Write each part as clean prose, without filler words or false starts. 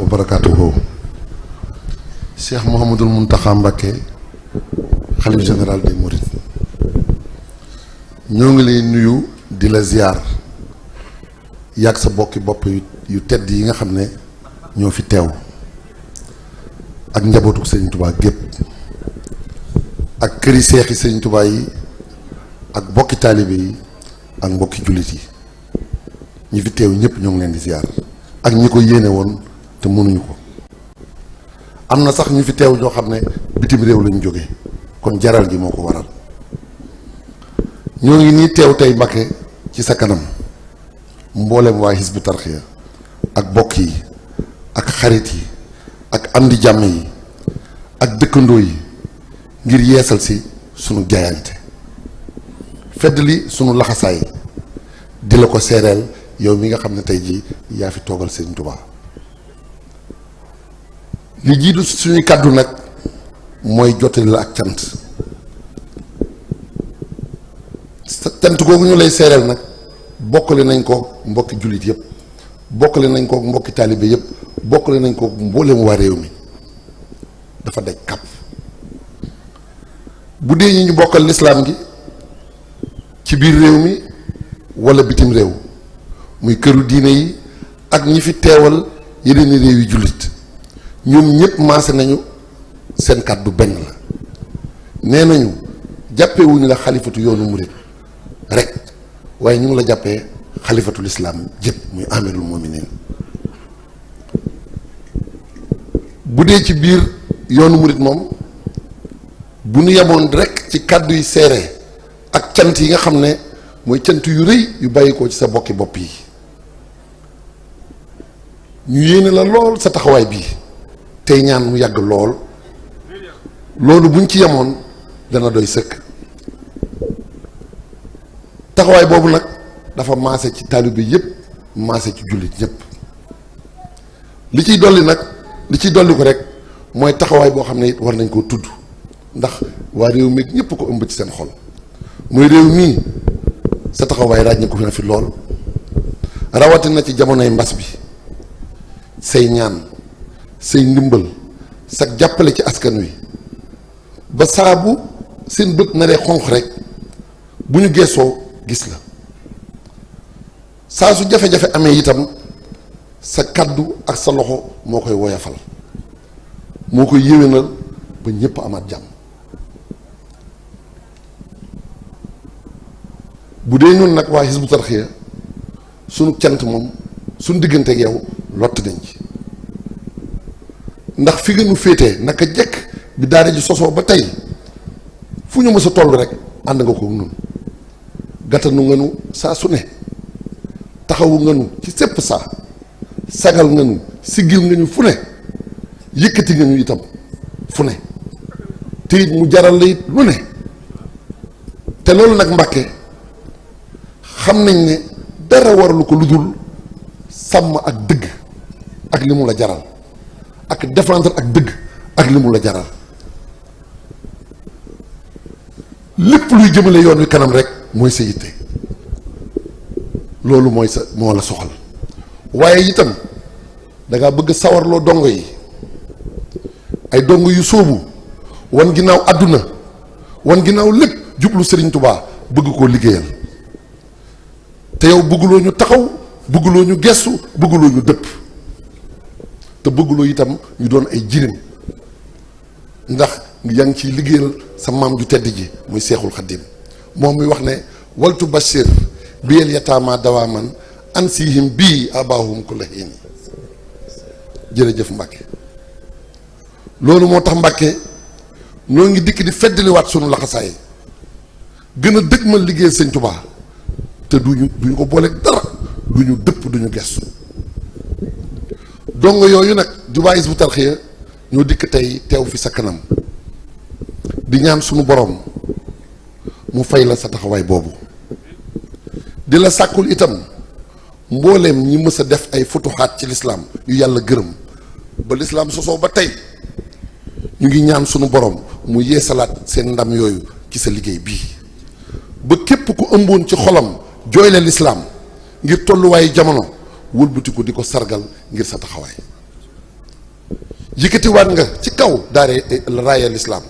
wa barakatuhu. Cheikh Mouhamadoul Mountakha Mbacké xalif général des Mourides ñoo ngi lay nuyu di la ziar yàgg sa bokki bopp yu tedd yi nga xam ne ñoo fi teew ak njabootu Sëriñ Tuubaa gépp ak këri seexi Sëriñ Tuubaa yi ak bokki taalibe yi ak mbokki jullit yi ñi fi teew ñëpp ñoo ngi leen di ziar ak ñi ko yéene woon te mënuñu ko. am na sax ñu fi teew ñoo xam ne bitim réew lañu jóge kon jaral gi moo ko waral ñoo ngi nii teew tey Mbacké ci sa kanam mboolem waa Hizbut Tarqiyyah ak bokk yi ak xarit yi ak am di jàmm yi ak dëkkandoo yi ngir yeesal si sunu jaayante fedd li sunu laxasaay di la ko seereel yow mi nga xam ne tey jii yaa fi toogal Sëriñ Tuubaa li jiitu suñuy kàddu nag mooy jottali la ak cant cant googu ñu lay seereel nag bokkale nañ ko mbokki jullit yëpp bokkale nañ ko mbokki taalibe yëpp bokkale nañ ko mboolem waa réew mi dafa daj kàpp bu dee ñi ñu bokkal lislaam gi ci biir réew mi wala bitim réew muy këru diine yi ak ñi fi teewal yeneen i réew yi jullit ñoom ñëpp maase nañu seen kàddu benn la nee nañu jàppewuñu la xalifatu yoonu murit rek waaye ñu ngi la jàppee xalifatu lislaam jëpp muy amirul mu'minin bu dee ci biir yoonu murit moom bu ñu yemoon rek ci kàddu yi seere ak cant yi nga xam ne mooy cant yu rëy yu bàyyi ko ci sa bokki bopp yi ñu yéene la lool sa taxawaay bii tey ñaan mu yàgg lool loolu buñ ci yemoon dana doy sëkk taxawaay boobu nag dafa maase ci taalibe yëpp maase ci jullit ñëpp li ciy dolli nag li ciy dolli ko rek mooy taxawaay boo xam ne it war nañ koo tudd ndax waa réew mi ñëpp ko ëmb ci seen xol muy réew mii sa taxawaay ràññee ko fi lool rawatina ci jamonoy mbas bi say ñaan say ndimbal sa jàppale ci askan wi ba saabu seen bët naree xonq rek bu ñu geesoo gis la saa su jafe-jafe amee itam sa kàddu ak sa loxo moo koy woyafal moo koy yéwénal ba ñépp amaat jàmm bu dee ñun nag waa Hizbut Tarqiyyah sunu cant moom sunu diggante ak yow lott nañ ci ndax fi nga nu féetee naka jekk bi daara ji sosoo ba tey fu ñu mës a toll rek ànd nga ko nun gàttanu nga nu saa su ne taxawu nga nu ci sépp saa sagal nga nu siggil nga ñu fu ne yëkkati nga ñu itam fu ne te it mu jaral la it lu ne te loolu nag Mbacké xam nañ ne dara waralu ko lu dul sàmm ak dëgg ak li mu la jaral ak défendre ak dëgg ak li mu la jaral lépp luy jëmale yoon wi kanam rek mooy sa yitte loolu mooy sa moo la soxal waaye itam dangaa bëgg sawarloo dongo yi ay dongo yu sóobu wan ginnaaw àdduna wan ginnaaw lépp jublu Sëriñ Tubaa bëgg koo liggéeyal te yow bëgguloo ñu taxaw bëgguloo ñu gestu bëgguloo ñu dëpp te bëgguloo itam ñu doon ay jirim ndax yaa ngi ciy liggéeyal sa maam ju tedd ji muy Seexul Xaddim moom mi wax ne waltu bashir biyel yataama dawaaman ansihim bii abaahum kulla hiin jërëjëf Mbacké loolu moo tax Mbacké ñoo ngi dikk di feddaliwaat sunu laxasaay gën a dëgmal liggéeyal Sëñ Tubaa te duñu ko booleeg dara duñu dëpp duñu gestu dongo yooyu nag di waa Hizbut Tarqiyyah ñoo dikk tey teew fi sa kanam di ñaan sunu borom mu fay la sa taxawaay boobu di la sàkkul itam mbooleem ñi mës a def ay futuxaat ci lislaam yu yàlla gërëm ba lislaam sosoo ba tey ñu ngi ñaan sunu borom mu yeesalaat seen ndam yooyu ci sa liggéey bii ba képp ku ëmboon ci xolam jooyle lislaam ngir tolluwaayu jamono wëlbatiku di ko sargal ngir sa taxawaay yëkkatiwaat nga ci kaw daare raaya lislaam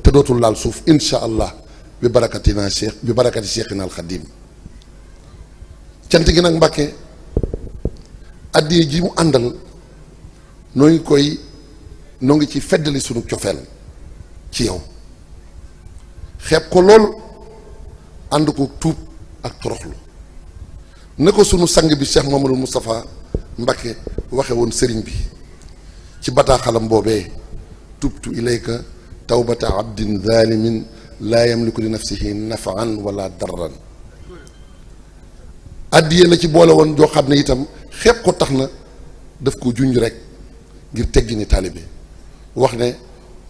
te dootul laal suuf insha allah bi barakatina cheikh bi barakati cheikhina al xadim cant gi nag Mbàkke addiye ji mu àndal noo ngi ci feddali sunu cofeel ci yow xeeb ko lool ànd ko tuub ak toroxlu ne ko sunu sang bi Cheikh Mamadou Moustapha Mbacké waxe woon sëriñ bi ci bataaxalam boobee tubtu ilayka tawbata abdin zalimin laa yamliku li nafsihi nafaan wala darran addiye la ci boole woon joo xam ne itam xeeb ko tax na daf ko junj rek ngir teggi ni taalibe wax ne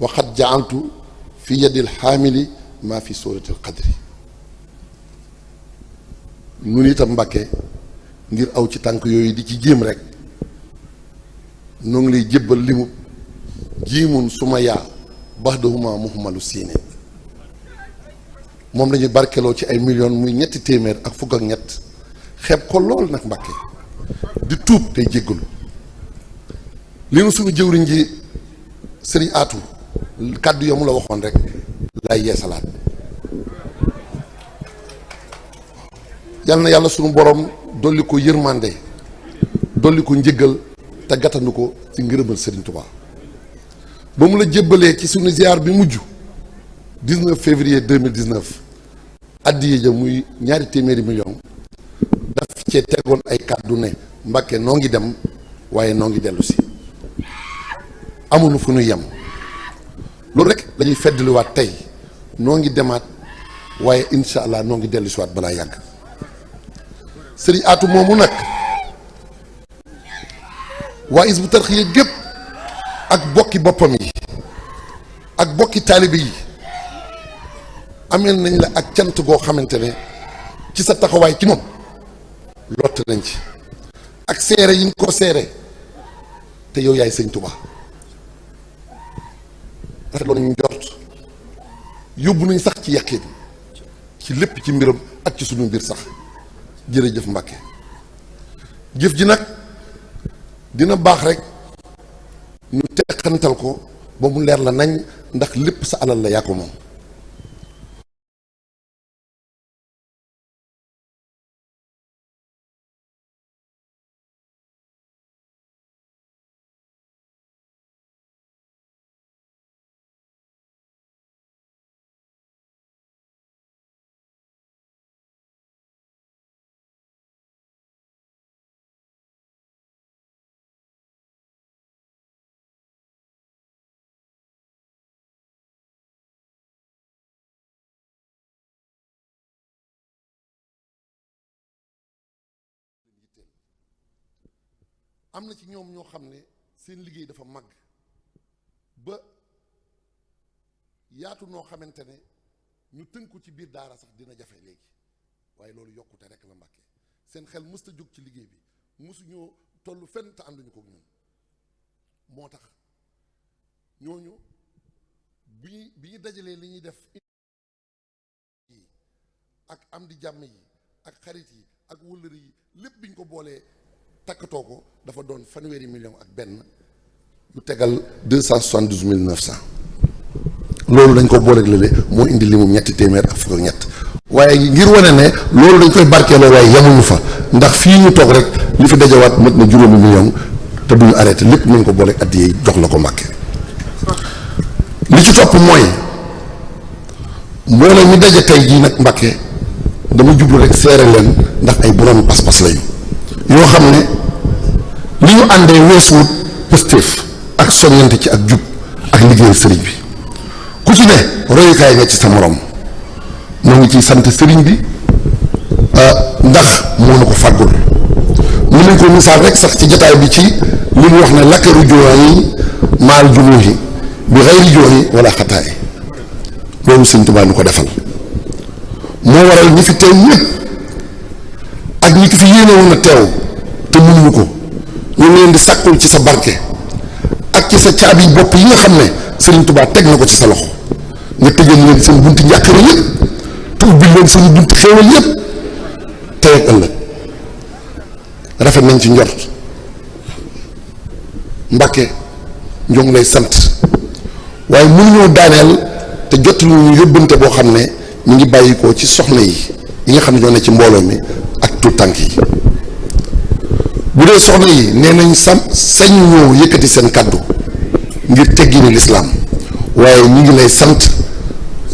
waxat jaaltu fi yadil xaamili maa fi suratil qadri nun itam Mbàkke ngir aw ci tànk yooyu di ci jéem rek noo ngi lay jébbal limu jiimun suma yaa baxdahuma muhmalu siine moom lañuy barkeloo ci ay millions muy ñetti téeméer ak fukk ak ñett xeeb ko lool nag Mbàkke di tuub tey jéggalu li nu suñu jëwriñ ji sëriñ aatu kàddu yamu la waxoon rek lay yeesalaat yal na yàlla suñu borom dolli ko yërmande dolli ko njëggal te gàttandu ko ci ngërëmal sëriñ Tuubaa ba mu la jébbalee ci suñu ziar bi mujj 19 février 2019 addiye ja muy ñaari téeméeri million daf cee tegoon ay kàddu ne Mbàkke noo ngi dem waaye noo ngi dellu si amuñu fu ñu yem loolu rek lañuy feddaliwaat tey noo ngi demaat waaye insha allah noo ngi dellu si waat balaa yàgg sëriñ aatu moomu nag waa Hizbut Tarqiyyah gépp ak bokki boppam yi ak bokki taalibe yi ameel nañ la ak cant goo xamante ne ci sa taxawaay ci moom lott nañ ci ak seere yi nga ko seere te yow yaay sëñ Tuubaa rafet loolu ñu njort yóbbu nañ sax ci yàqin ci lépp ci mbiram ak ci suñu mbir sax jërëjëf Mbàkke jëf ji nag dina baax rek ñu teqantal ko ba mu leer la nañ ndax lépp sa alal la yaa ko moom am na ci ñoom ñoo xam ne seen liggéey dafa màgg ba yaatu noo xamante ne ñu tënku ci biir daara sax dina jafe léegi waaye loolu yokkute rek la Mbàkke seen xel mësta jóg ci liggéey bi mësuñoo tollu fenn te ànduñu ko ñun moo tax ñooñu bi ñu dajalee li ñuy def yi ak am di jàmm yi ak xarit yi ak wëllëri yi lépp biñ ko boolee takkatoo ko dafa doon fanweeri million ak benn yu tegal 272 900 loolu dañ ko booleeg lële moo indi limu ñetti téeméer ak fukk ak ñett waaye ngir wane ne loolu dañ koy barkeeloo waaye yamuñu fa ndax fii ñu toog rek li fi dajawaat mat na juróomi million te duñu arrêté lépp nañ ko booleeg addiya jox la ko Mbàkke li ci topp mooy mbooloo mi daje tey jii nag Mbàkke dama jublu rek seere leen ndax ay borom pas-pas lañu yoo xam ne li ñu àndee weesuwut pëstéef ak soññante ci ak jub ak liggéeyal sëriñ bi ku ci ne royukaay nga ci sa morom moo ngi ciy sant sëriñ bi ndax moo na ko fàggul mu nañ ko misaal rek sax ci jataay bi ci li mu wax ne lakkaru jooyi maal junuuhi bi xayri jooyi wala xataay loolu sëñ Tuubaa nu ko defal moo waral ñi fi teew ñëpp ak ñi ki fi yéene woon a teew te mënuñu ko ñu ngi leen di sàkkul ci sa barke ak ci sa caabi bopp yi nga xam ne Sëriñ Tuubaa teg na ko ci sa loxo nga tëjal leen seen bunti njàqare yëpp te ubbil leen seen bunti xéewal yëpp tey ak ëllëg rafet nañ ci njort Mbàkke ñoo ngi lay sant waaye mënuñoo daaneel te jot ñu yóbbante boo xam ne ñu ngi bàyyikoo ci soxna yi nga xam ne ñoo ne ci mbooloo mi ak tout tànk yi bu dee soxna yi nee nañ sañ ñoo yëkkati seen kàddu ngir teggini lislaam waaye ñu ngi lay sant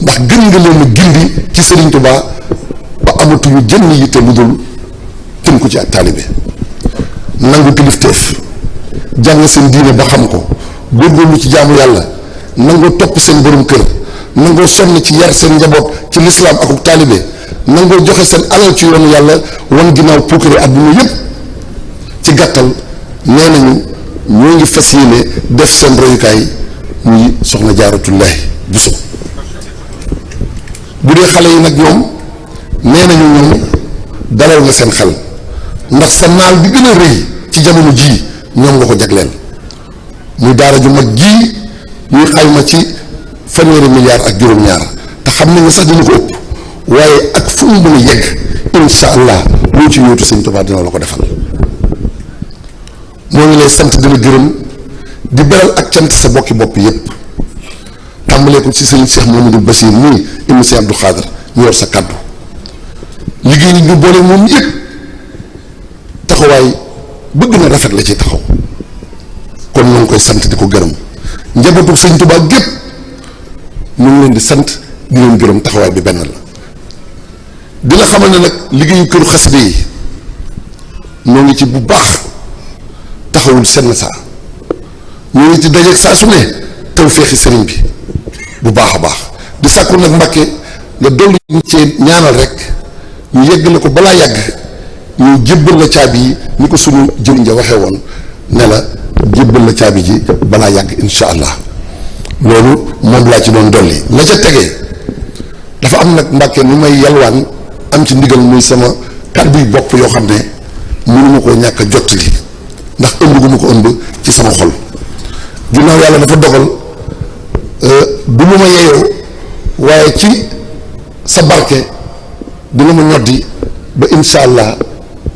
ndax gën nga leen a gindi ci Sëriñ Tuubaa ba amatuñu jënn yitte lu dul tënku ci ak taalibe nangu kilifteef jàng seen diine ba xam ko góorgóorlu ci jaamu yàlla nangoo topp seen borom kër nangoo sonn ci yar seen njaboot ci lislaam akuk taalibe nangoo joxe seen alal ci yoonu yàlla wan ginnaaw puukare àdduna yépp ci gàttal nee nañu ñoo ngi fas yéene def seen royukaay muy soxna Jaaratullaahi Buso bu dee xale yi nag ñoom nee nañu ñoom dalal nga seen xel ndax sa naal bi gën a rëy ci jamono jii ñoom nga ko jagleel muy daara ju mag jii ñuy xayma ci fanweeri milliards ak juróom-ñaar te xam nañ ne sax dina ko ëpp waaye ak fu mu mën a yegg insha allah loo ci yóotu Sëñ Tuubaa dina la ko defal moo ngi lay sant di la gërëm di beral ak cant sa bokki bopp yépp tàmbalee ko ci sëriñ Cheikh Mamadou Bachir nii ibnu Cheikh Abdou Khadr ñu yor sa kàddu liggéey ñu boole moom yépp taxawaay bëgg na rafet la ci taxaw kon ñu ngi koy sant di ko gërëm njabootu Sëñ Tuubaa gépp ñu ngi leen di sant di leen gërëm taxawaay bi benn la di la xamal ne nag liggéeyu këru xasida yi ñoo ngi ci bu baax taxawul senn saa ñoo ngi ci dajeeg saa su ne taw feexi sëriñ bi bu baax a baax di sàkku nag Mbàkke nga dolli ñu cee ñaanal rek ñu yeggale ko balaa yàgg ñu jébbal la caabi yi ni ko sunu jëriñ ja waxee woon ne la jébbal la caabi ji balaa yàgg insha allah loolu moom laa ci doon dolli la ca tegee dafa am nag Mbàkke nu may yalwaan am ci ndigal muy sama kàddu yu bopp yoo xam ne mënuma koo ñàkk a jottali ndax ëmb gu ma ko ëmb ci sama xol ginnaaw yàlla dafa dogal du lu ma yeyoo waaye ci sa barke dina ma ñoddi ba insha allah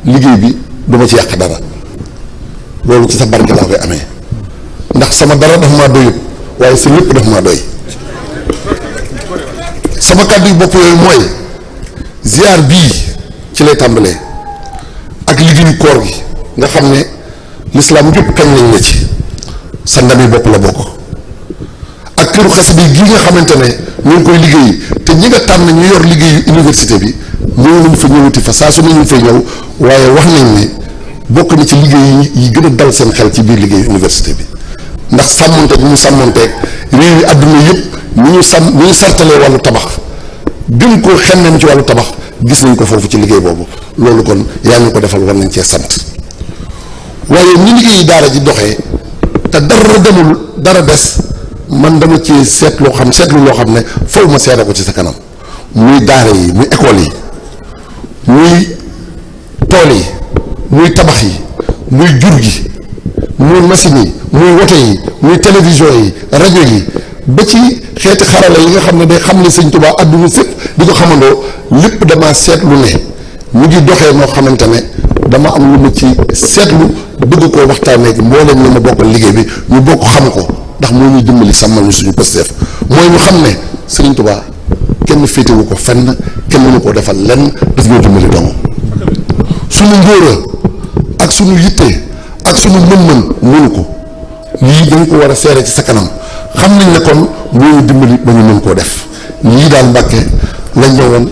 liggéey bi du ma ci yàq dara loolu ci sa barke laa koy amee ndax sama dara dafa maa doyut waaye sa lépp dafa maa doy sama kàddu yu bopp yooyu mooy ziar bii ci lay tàmbalee ak liggéeyu koor gi nga xam ne lislaam yëpp kañ nañ la ci sa ndami bopp la bokk ak këru xasida gi nga xamante ne ñu ngi koy liggéey te ñi nga tànn ñu yor liggéeyu université bi ñëw nañ fa ñëwati fa saa su ne ñu fay ñëw waaye wax nañ ne bokk na ci liggéey yi gën a dal seen xel ci biir liggéeyu université bi ndax sàmmonteeg ñu sàmmonteeg réew yi àdduna yëpp ni ñu sartalee wàllu tabax gën koo xemmeem ci wàllu tabax gis nañ ko foofu ci liggéey boobu loolu kon yaa ñu ko defal war nañ cee sant waaye ni liggéeyi daara ji doxee te dara demul dara des man dama ci seetlu loo xam ne faw ma seede ko ci sa kanam muy daara yi muy école yi muy tool yi muy tabax yi muy jur gi muy machine yi muy woto yi muy télévision yi rajo yi ba ci xeeti xarala yi nga xam ne day xam ne Sëñ Tuubaa àdduna sépp di ko xamandoo lépp dama seetlu ne mu ngi doxee noo xamante ne dama am lu ma ci seetlu bëgg koo waxtaanee ak mboolem ñi ma bokkal liggéey bi ñu bokk xam ko ndax moo ñuy dimbali sàmmal ñu suñu pësteef mooy ñu xam ne Sëriñ Tuubaa kenn féetewu ko fenn kenn mënu koo defal lenn daf ñoo dimbali dong suñu ngóora ak suñu yitte ak suñu mën-mën mënu ko lii dañ ko war a seere ci sa kanam xam nañ ne kon moo ñu dimbali ba ñu mën koo def lii daal Mbàkke lañ ñëwoon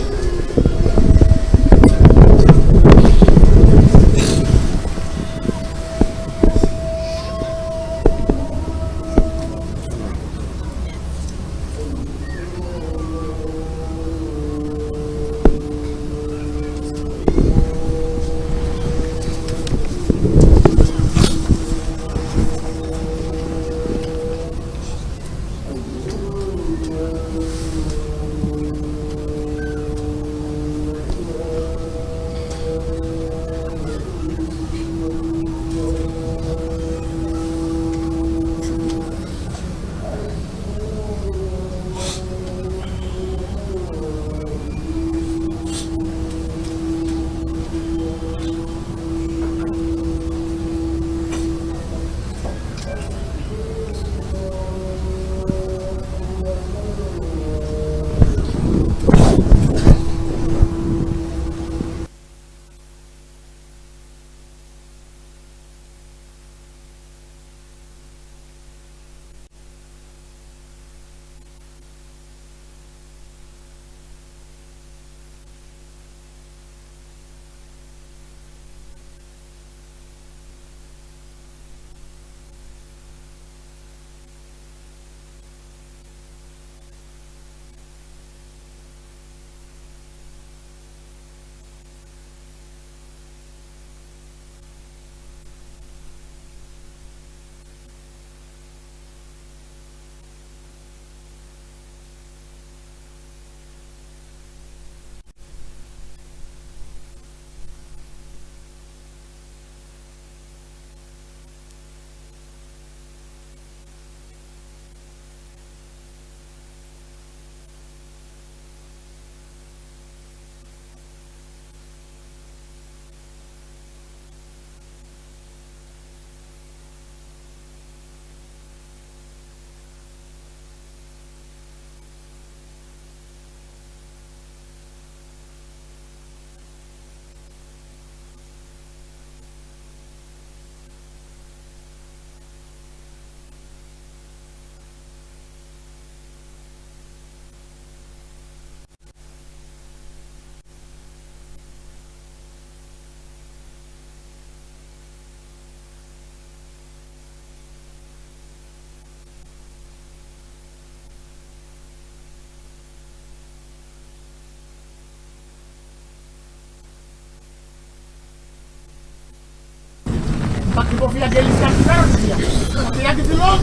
boo fi yàggee lislaam bi dara du fi yàgg wax yàgg fi lool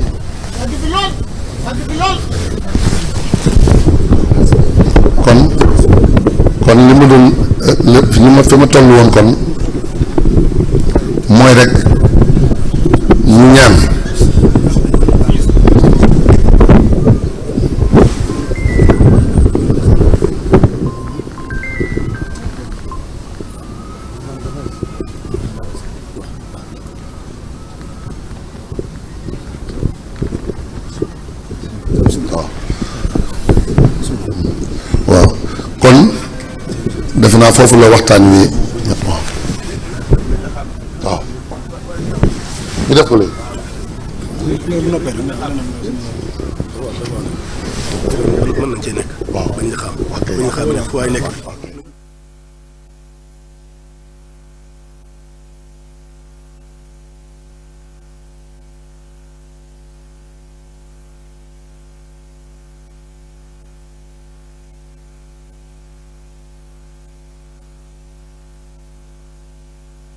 yàgg fi lool yàgg fi lool. kon li ma doon lépp li ma fi ma toll woon kon mooy rek ñu ñaan waaw kon defe naa foofu la waxtaan wi waaw ñu def ko léegi mën nañ cee nekk. waaw bañ a xam. bañ a xam ne fu waay nekk.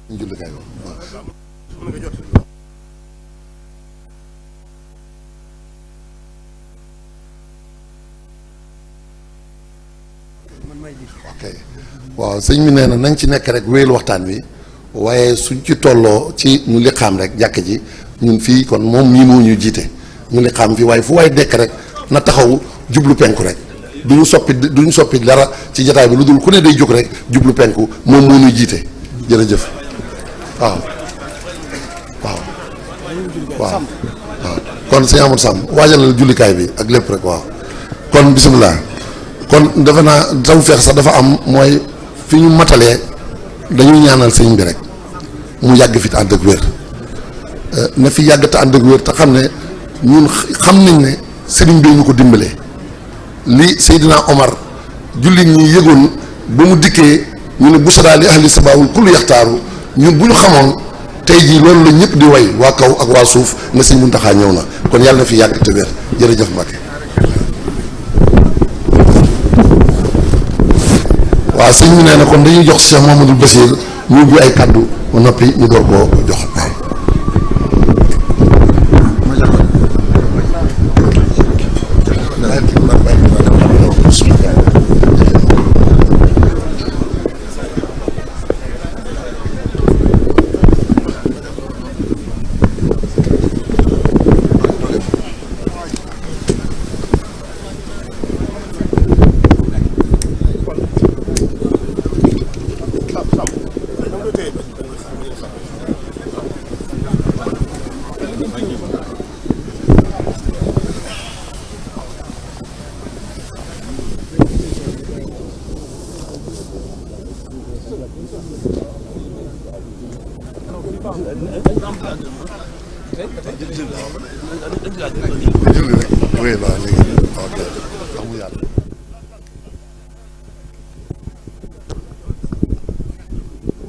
ñu julli kay waaw mën nga jot. ok waaw sëñ bi nee na nañ ci nekk rek wéyal waxtaan wi waaye suñ ci tolloo ci ñu liqaam rek jàkk ji ñun fii kon moom mii moo ñu jiite ñu liqaam fii waaye fu waay nekk rek na taxaw jublu penku rek du ñu soppi dara ci jataay bi lu dul ku ne day jóg rek jublu penku moom moo ñu jiite jërëjëf waaw waaw waaw waaw kon sëñ Amadou Samb waajalal jullikaay bi ak lépp rek waaw kon bisimilah. kon defe naa taw feex sax dafa am mooy fi ñu matalee dañuy ñaanal sëñ bi rek mu yàgg fi te ànd ak wér na fi yàgg te ànd ak wér te xam ne ñun xam nañ ne sëriñ bi ñu ko dimbalee li Seydina Omar jullit ñi yëgoon ba mu dikkee ñu ne busara li ahli sabaawul kullu yaxtaaru ñun bu ñu xamoon tey jii loolu la ñëpp di way waa kaw ak waa suuf na sëñ Muntaxa ñëw na kon yàlla na fi yàgg te wér jërëjëf Mbacke. waaw sëñ bi nee na kon dañuy jox Cheikh Mamadou Bassir ñu ubbi ay kaddu ba noppi ñu door koo jox waaw.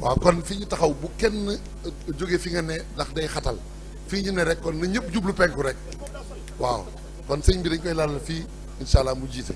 waaw kon fi ñu taxaw bu kenn jóge fi nga ne ndax day xatal fii ñu ne rek kon na ñëpp jublu penku rek waaw kon sëñ bi dañ koy laal fii incha allah mu jiite.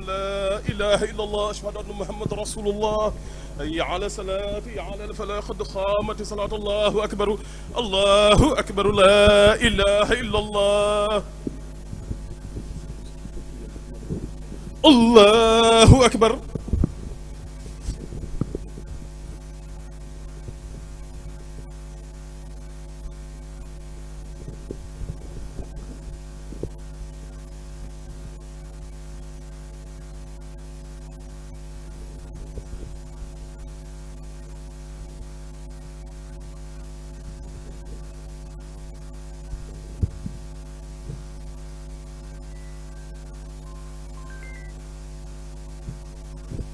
لا إله إلا الله أشهد أن محمد رسول الله حي على الصلاة حي على الفلاح قد قامت الصلاة الله أكبر الله أكبر لا إله إلا الله الله أكبر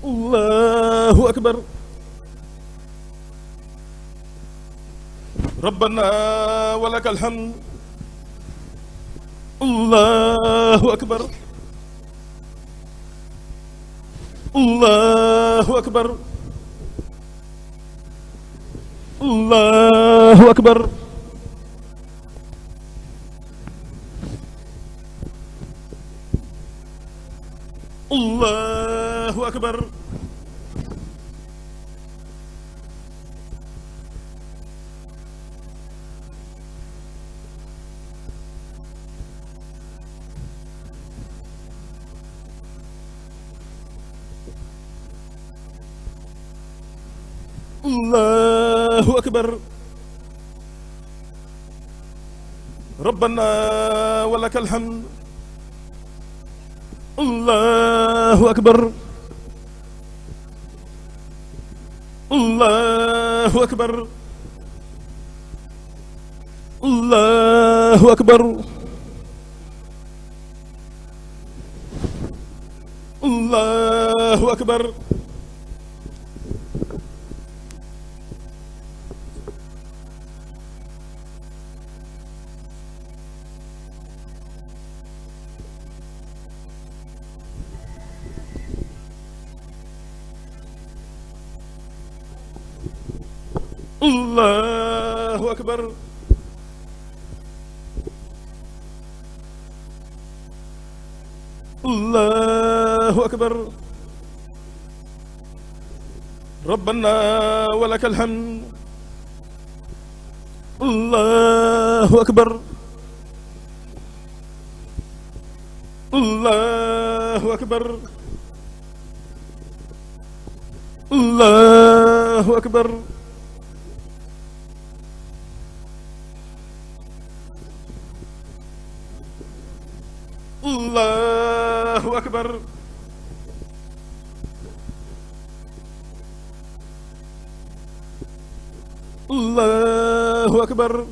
الله أكبر ربنا ولك الحمد الله أكبر الله أكبر الله أكبر الله أكبر الله أكبر ربنا ولك الحمد الله أكبر الله أكبر الله أكبر الله أكبر الله أكبر الله أكبر ربنا ولك الحمد الله أكبر الله أكبر الله أكبر الله أكبر الله أكبر